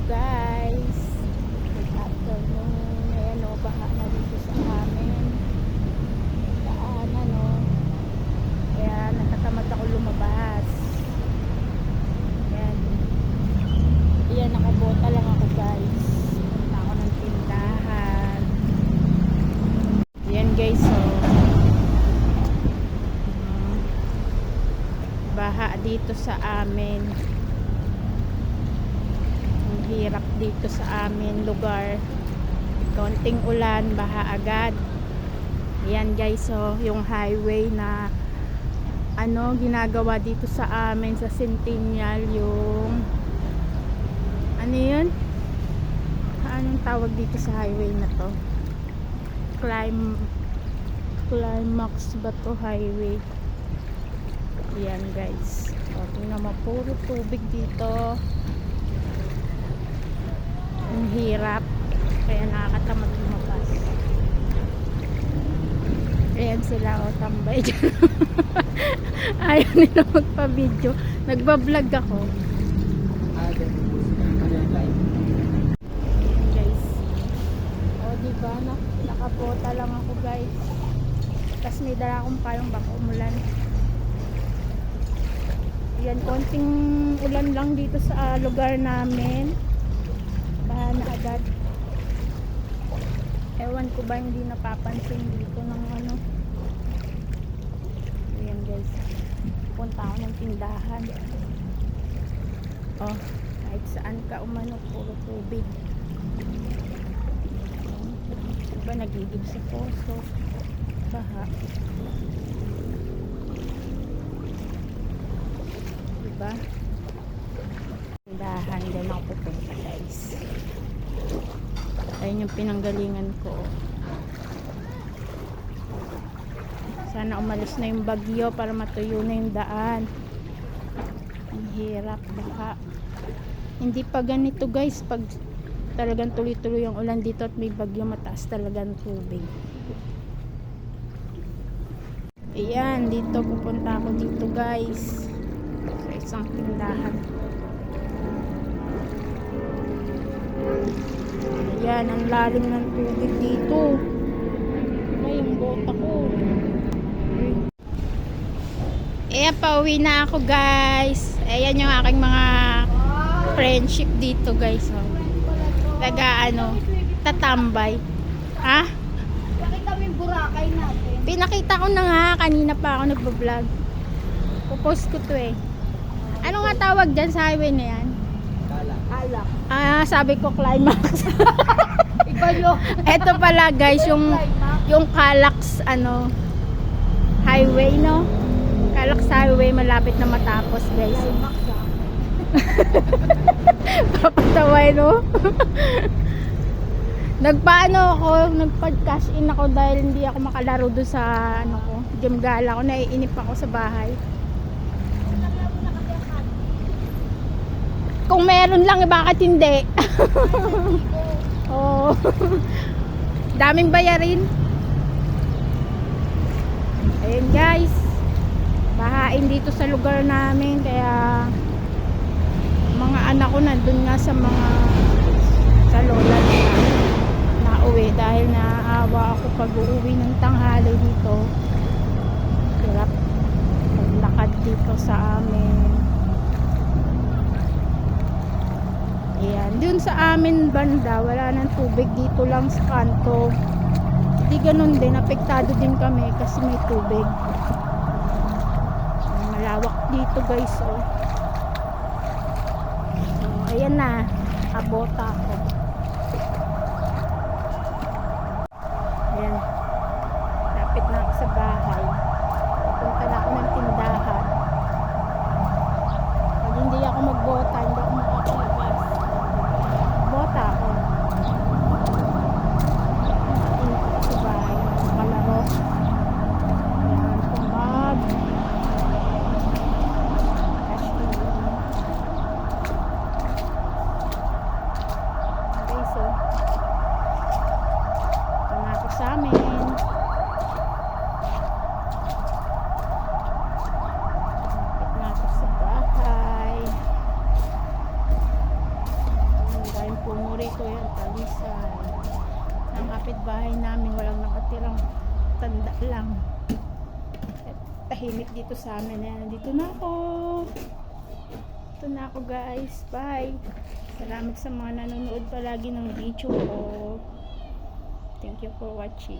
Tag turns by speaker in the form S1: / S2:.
S1: guys, good afternoon. Ayan o, baha na dito sa amin daanan o, kaya natatamad ako lumabas. Ayan, ayan, nakabota lang ako guys, punta ako ng tindahan. Ayan guys o, baha dito sa amin. Hirap dito sa amin lugar, konting ulan baha agad. Ayan guys, so yung highway na ginagawa dito sa amin sa Centennial, yung yun, anong tawag dito sa highway na to? Climax ba to highway? Ayan guys, okay na, puro tubig dito. Ang hirap, kaya nakakatamad lumabas. Ayan sila o, tambay dyan. Ayaw nila magpa-video, nagbablog ako. Ayan guys, o diba, nakabota lang ako guys, tapos may dala akong payong baka umulan. Ayan, konting ulan lang dito sa lugar namin, baha na agad. Ewan ko ba hindi napapansin dito ng ayan guys, punta ako ng tindahan. Oh, kahit saan ka umano, puro tubig. Diba nagigib sa poso, baha. Diba? Tindahan din ako pupunta guys. Ayun yung pinanggalingan ko. Sana umalis na yung bagyo para matuyo na yung daan. Ang hirap baka. Hindi pa ganito guys, pag talagang tuloy-tuloy yung ulan dito at may bagyo, mataas talagang tubig. Ayan, dito pupunta ako dito guys, sa isang tindahan. Ayan, ang lalim ng tubig dito. Ay, yung bota ko. Ayan, pauwi na ako guys. Ayan yung aking mga friendship dito guys. Taga tatambay. Ha?
S2: Pakita mo yung Boracay natin.
S1: Pinakita ko na nga, kanina pa ako nagbablog. Pupost ko to eh. Ano nga tawag dyan sa highway na yan?
S2: Alak.
S1: Sabi ko climax.
S2: Iba yun.
S1: Ito pala guys, yung Calax highway, no? Calax highway, malapit na matapos guys. Papataway, no? Nagpa-cash in ako dahil hindi ako makalaro doon sa game gala ko. Naiinip ako sa bahay. Kung meron lang, bakit hindi? Oh. Daming bayarin. Ayun guys, bahain dito sa lugar namin, kaya mga anak ko nandun nga sa lola nila na uwi dahil naawa ako pag uuwi ng tanghali dito. Hirap maglakad dito sa amin. Ayan, dun sa amin banda wala nang tubig, dito lang sa kanto. Hindi ganun din, apektado din kami kasi may tubig. Malawak dito guys, oh. So, ayan na, abota ako. Ayan, lapit na ako sa bahay. Pupunta na ako ng tindahan. Pag hindi ako magbota, hindi ako makakalabas. Bota ako. Sa bahay, makalaro. Ayan, tumab. bungo rito yan, talisan. Ang kapitbahay namin walang nakatirang tanda lang. At tahimik dito sa amin. Ayan, dito na ako. Ito na ako guys. Bye. Salamat sa mga nanonood palagi ng video ko. Thank you for watching.